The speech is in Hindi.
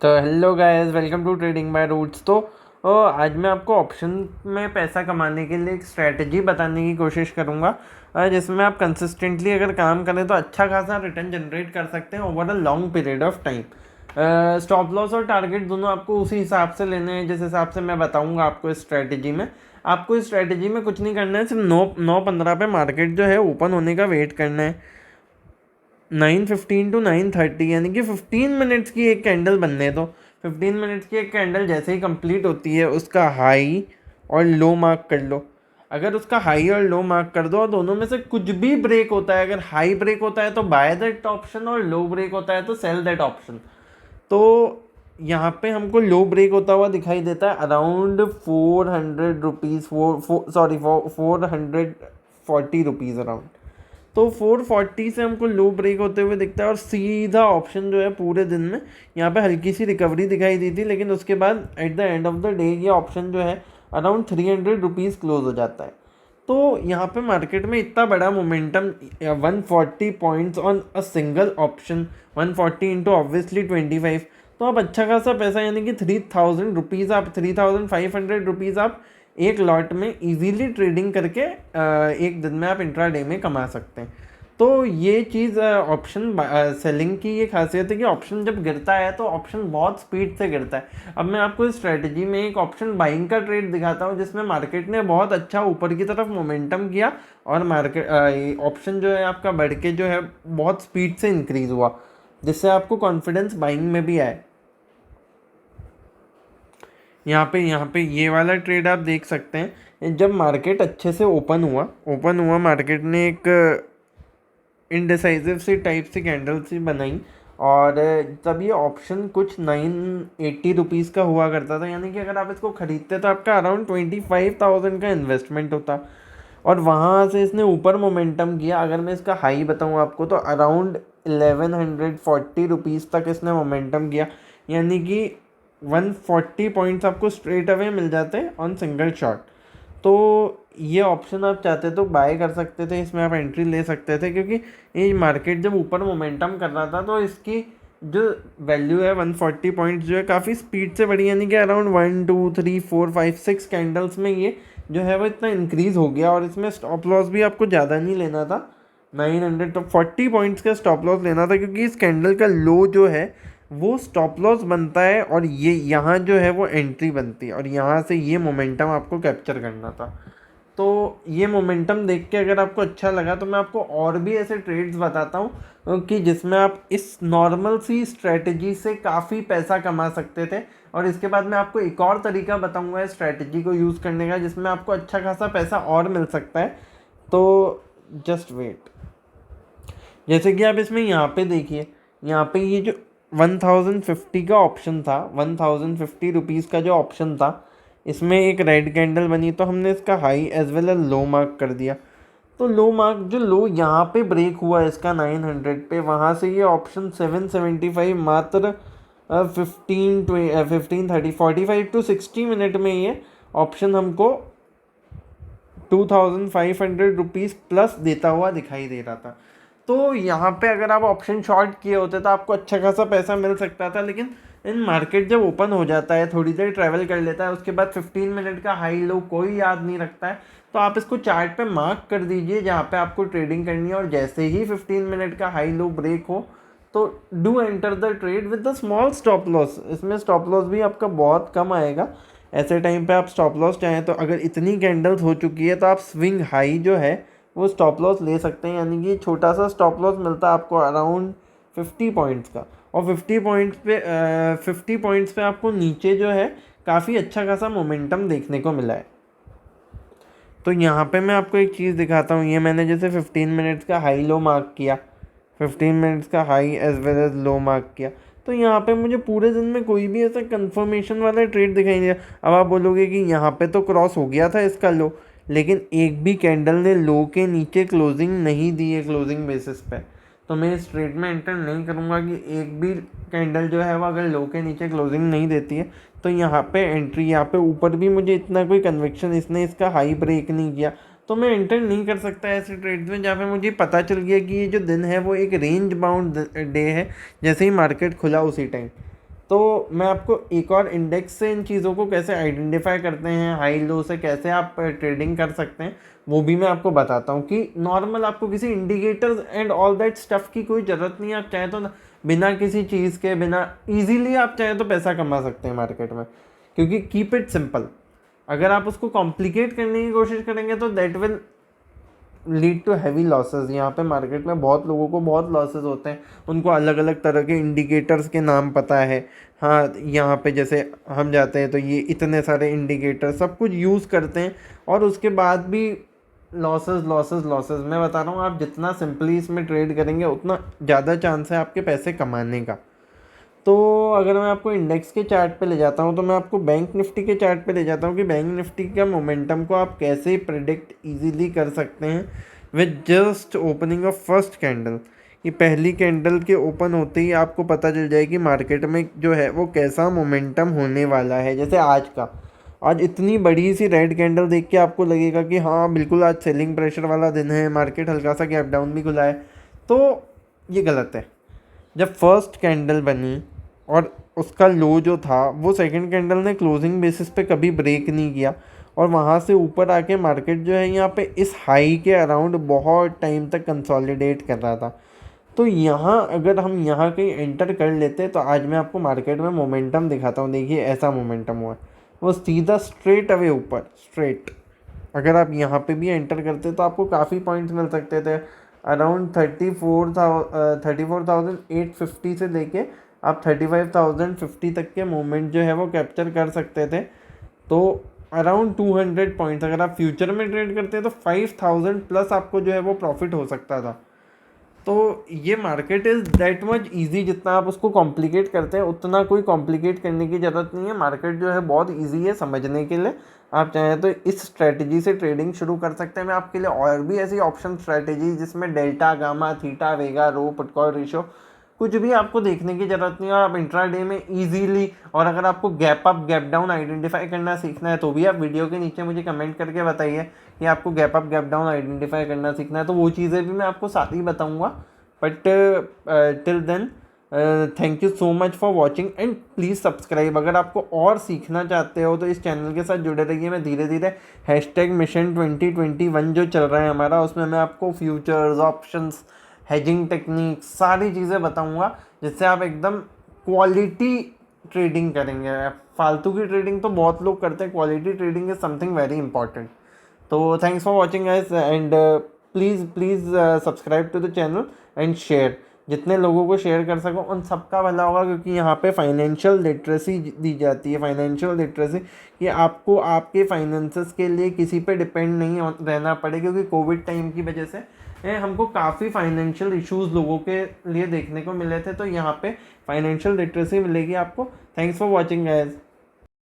तो hello guys, welcome to Trading by Roots. आज मैं आपको ऑप्शन में पैसा कमाने के लिए एक स्ट्रैटेजी बताने की कोशिश करूंगा, जिसमें आप कंसिस्टेंटली अगर काम करें तो अच्छा खासा रिटर्न जनरेट कर सकते हैं over a long period of time. Stop loss और टारगेट दोनों आपको उसी हिसाब से लेने हैं जिस हिसाब से मैं बताऊंगा आपको। इस स्ट्रैटेजी में आपको इस स्ट्रैटेजी में कुछ नहीं करना है, सिर्फ 9:15 पे मार्केट जो है ओपन होने का वेट करना है। 9:15 टू 9:30 यानी कि 15 मिनट्स की एक कैंडल बनने दो। 15 मिनट्स की एक कैंडल जैसे ही कंप्लीट होती है उसका हाई और लो मार्क कर लो। अगर उसका हाई और लो मार्क कर दो और दोनों में से कुछ भी ब्रेक होता है, अगर हाई ब्रेक होता है तो बाय दैट ऑप्शन और लो ब्रेक होता है तो सेल दैट ऑप्शन। तो यहाँ पे हमको लो ब्रेक होता हुआ दिखाई देता है अराउंड 400 रुपीज़, 440 रुपीज़ अराउंड। तो 440 से हमको लो ब्रेक होते हुए दिखता है और सीधा ऑप्शन जो है पूरे दिन में यहाँ पे हल्की सी रिकवरी दिखाई दी थी, लेकिन उसके बाद at the end of the day ये ऑप्शन जो है अराउंड 300 रुपीज़ क्लोज हो जाता है। तो यहाँ पे मार्केट में इतना बड़ा momentum, 140 points on a single option, 140 into obviously 25, तो आप अच्छा खासा पैसा यानी कि 3,000 रुपीज़, आप 3,500 रुपीज़ आप एक लॉट में इजीली ट्रेडिंग करके एक दिन में आप इंट्राडे में कमा सकते हैं। तो ये चीज़ ऑप्शन सेलिंग की ये खासियत है कि ऑप्शन जब गिरता है तो ऑप्शन बहुत स्पीड से गिरता है। अब मैं आपको इस स्ट्रेटजी में एक ऑप्शन बाइंग का ट्रेड दिखाता हूँ जिसमें मार्केट ने बहुत अच्छा ऊपर की तरफ मोमेंटम किया और मार्केट ऑप्शन जो है आपका बढ़ के जो है बहुत स्पीड से इंक्रीज हुआ, जिससे आपको कॉन्फिडेंस बाइंग में भी आए। यहाँ पे ये वाला ट्रेड आप देख सकते हैं। जब मार्केट अच्छे से ओपन हुआ मार्केट ने एक इनडिसाइसिव सी टाइप सी कैंडल सी बनाई और तब ये ऑप्शन कुछ 980 रुपीज़ का हुआ करता था, यानी कि अगर आप इसको खरीदते तो आपका अराउंड 25,000 का इन्वेस्टमेंट होता। और वहाँ से इसने ऊपर मोमेंटम किया। अगर मैं इसका हाई बताऊँ आपको तो अराउंड 1140 रुपीज़ तक इसने मोमेंटम किया, यानी कि 140 पॉइंट्स आपको स्ट्रेट अवे मिल जाते हैं ऑन सिंगल शॉट। तो ये ऑप्शन आप चाहते तो बाय कर सकते थे, इसमें आप एंट्री ले सकते थे, क्योंकि ये मार्केट जब ऊपर मोमेंटम कर रहा था तो इसकी जो वैल्यू है 140 पॉइंट्स जो है काफ़ी स्पीड से बढ़ी, यानी कि अराउंड 1 2 3 4 5 6 कैंडल्स में ये जो है वो इतना इंक्रीज़ हो गया। और इसमें स्टॉप लॉस भी आपको ज़्यादा नहीं लेना था, 940 पॉइंट्स का स्टॉप लॉस लेना था, क्योंकि इस कैंडल का लो जो है वो स्टॉप लॉस बनता है और ये यहाँ जो है वो एंट्री बनती है और यहाँ से ये मोमेंटम आपको कैप्चर करना था। तो ये मोमेंटम देख के अगर आपको अच्छा लगा तो मैं आपको और भी ऐसे ट्रेड्स बताता हूँ कि जिसमें आप इस नॉर्मल सी स्ट्रैटेजी से काफ़ी पैसा कमा सकते थे। और इसके बाद मैं आपको एक और तरीका बताऊँगा इस स्ट्रैटेजी को यूज़ करने का जिसमें आपको अच्छा खासा पैसा और मिल सकता है। तो जस्ट वेट। जैसे कि आप इसमें यहाँ पे देखिए, यहाँ पे ये जो 1050 का ऑप्शन था, 1050 रुपीज़ का जो ऑप्शन था, इसमें एक रेड कैंडल बनी तो हमने इसका high as well as low mark कर दिया। तो लो मार्क जो लो यहाँ पे ब्रेक हुआ इसका 900 पे, वहाँ से ये ऑप्शन 775 मात्र 45 टू 60 मिनट में ये ऑप्शन हमको 2,500 रुपीज़ प्लस देता हुआ दिखाई दे रहा था। तो यहाँ पे अगर आप ऑप्शन शॉर्ट किए होते तो आपको अच्छा खासा पैसा मिल सकता था, लेकिन इन मार्केट जब ओपन हो जाता है, थोड़ी देर ट्रैवल कर लेता है, उसके बाद 15 मिनट का हाई लो कोई याद नहीं रखता है, तो आप इसको चार्ट पे मार्क कर दीजिए जहाँ पे आपको ट्रेडिंग करनी है। और जैसे ही 15 मिनट का हाई लो ब्रेक हो तो do enter the trade with the small stop loss. इसमें स्टॉप लॉस भी आपका बहुत कम आएगा। ऐसे टाइम पे आप स्टॉप लॉस चाहें तो अगर इतनी कैंडल्स हो चुकी है तो आप स्विंग हाई जो है वो स्टॉप लॉस ले सकते हैं, यानी कि छोटा सा स्टॉप लॉस मिलता है आपको अराउंड 50 पॉइंट्स का। और 50 पॉइंट्स पे आपको नीचे जो है काफ़ी अच्छा खासा मोमेंटम देखने को मिला है। तो यहाँ पे मैं आपको एक चीज़ दिखाता हूँ। ये मैंने जैसे 15 मिनट्स का हाई लो मार्क किया, 15 मिनट्स का high as well as low mark किया, तो यहाँ पे मुझे पूरे दिन में कोई भी ऐसा कंफर्मेशन वाला ट्रेड दिखाई नहीं दिया। अब आप बोलोगे कि यहाँ पे तो क्रॉस हो गया था इसका लो, लेकिन एक भी कैंडल ने लो के नीचे क्लोजिंग नहीं दी है क्लोजिंग बेसिस पे, तो मैं इस ट्रेड में एंटर नहीं करूँगा कि एक भी कैंडल जो है वो अगर लो के नीचे क्लोजिंग नहीं देती है तो यहाँ पे एंट्री। यहाँ पे ऊपर भी मुझे इतना कोई कन्विक्शन, इसने इसका हाई ब्रेक नहीं किया, तो मैं एंटर नहीं कर सकता ऐसे ट्रेड्स में जहाँ पे मुझे पता चल गया कि ये जो दिन है वो एक रेंज बाउंड डे है, जैसे ही मार्केट खुला उसी टाइम। तो मैं आपको एक और इंडेक्स से इन चीज़ों को कैसे आइडेंटिफाई करते हैं, हाई लो से कैसे आप ट्रेडिंग कर सकते हैं, वो भी मैं आपको बताता हूँ कि नॉर्मल आपको किसी indicators and all that stuff की कोई ज़रूरत नहीं है। आप चाहें तो बिना किसी चीज़ के, बिना ईजीली आप चाहें तो पैसा कमा सकते हैं मार्केट में, क्योंकि कीप इट सिंपल। अगर आप उसको कॉम्प्लिकेट करने की कोशिश करेंगे तो that will lead to heavy losses. यहाँ पे मार्केट में बहुत लोगों को बहुत लॉसेस होते हैं, उनको अलग अलग तरह के इंडिकेटर्स के नाम पता है। हाँ, यहाँ पे जैसे हम जाते हैं तो ये इतने सारे इंडिकेटर सब कुछ यूज़ करते हैं और उसके बाद भी लॉसेस लॉसेस लॉसेस। मैं बता रहा हूँ, आप जितना सिंपली इसमें ट्रेड करेंगे उतना ज़्यादा चांस है आपके पैसे कमाने का। तो अगर मैं आपको इंडेक्स के चार्ट पे ले जाता हूँ तो मैं आपको बैंक निफ्टी के चार्ट पे ले जाता हूँ कि बैंक निफ्टी का मोमेंटम को आप कैसे प्रिडिक्ट इजीली कर सकते हैं with just opening of first candle. कि पहली कैंडल के ओपन होते ही आपको पता चल जाए कि मार्केट में जो है वो कैसा मोमेंटम होने वाला है। जैसे आज इतनी बड़ी सी रेड कैंडल देख के आपको लगेगा कि हाँ बिल्कुल आज सेलिंग प्रेशर वाला दिन है, मार्केट हल्का सा गैप डाउन भी खुला है, तो ये गलत है। जब फर्स्ट कैंडल बनी और उसका लो जो था वो सेकंड कैंडल ने क्लोजिंग बेसिस पे कभी ब्रेक नहीं किया और वहाँ से ऊपर आके मार्केट जो है यहाँ पे इस हाई के अराउंड बहुत टाइम तक कंसोलिडेट कर रहा था। तो यहाँ अगर हम यहाँ कहीं एंटर कर लेते तो आज मैं आपको मार्केट में मोमेंटम दिखाता हूँ। देखिए ऐसा मोमेंटम हुआ है, वो सीधा स्ट्रेट अवे ऊपर स्ट्रेट। अगर आप यहाँ पे भी एंटर करते तो आपको काफ़ी पॉइंट्स मिल सकते थे। अराउंड 34,850 से लेके आप 35,050 तक के मूवमेंट जो है वो कैप्चर कर सकते थे। तो अराउंड 200 पॉइंट्स अगर आप फ्यूचर में ट्रेड करते तो 5,000 प्लस आपको जो है वो प्रॉफिट हो सकता था। तो ये market is that much easy. जितना आप उसको कॉम्प्लिकेट करते हैं उतना कोई कॉम्प्लिकेट करने की ज़रूरत नहीं है। मार्केट जो है बहुत ईजी है समझने के लिए। आप चाहें तो इस स्ट्रैटेजी से ट्रेडिंग शुरू कर सकते हैं। मैं आपके लिए और भी ऐसी ऑप्शन स्ट्रैटेजी जिसमें डेल्टा, गामा, थीटा, वेगा, रो, पुट कॉल रेशो कुछ भी आपको देखने की ज़रूरत नहीं है और आप इंट्राडे में इजीली, और अगर आपको gap up gap down identify करना सीखना है तो भी आप वीडियो के नीचे मुझे कमेंट करके बताइए कि आपको gap up gap down identify करना सीखना है, तो वो चीज़ें भी मैं आपको साथ ही बताऊँगा। But till then thank you so much for watching and please subscribe. अगर आपको और सीखना चाहते हो तो इस चैनल के साथ जुड़े रहिए। मैं धीरे धीरे #मिशन2021 जो चल रहा है हमारा, उसमें मैं आपको फ्यूचर्स, ऑप्शंस, हेजिंग टेक्निक सारी चीज़ें बताऊंगा जिससे आप एकदम क्वालिटी ट्रेडिंग करेंगे। फालतू की ट्रेडिंग तो बहुत लोग करते हैं, quality trading is something very important. तो thanks for watching guys and please subscribe to the channel and share. जितने लोगों को शेयर कर सको उन सबका भला होगा, क्योंकि यहाँ पे फाइनेंशियल लिटरेसी दी जाती है। फाइनेंशियल लिटरेसी कि आपको आपके फाइनेंसेस के लिए किसी पे डिपेंड नहीं रहना पड़े, क्योंकि कोविड टाइम की वजह से हमको काफ़ी फाइनेंशियल इश्यूज लोगों के लिए देखने को मिले थे। तो यहाँ पे फाइनेंशियल लिटरेसी मिलेगी आपको। Thanks for watching guys.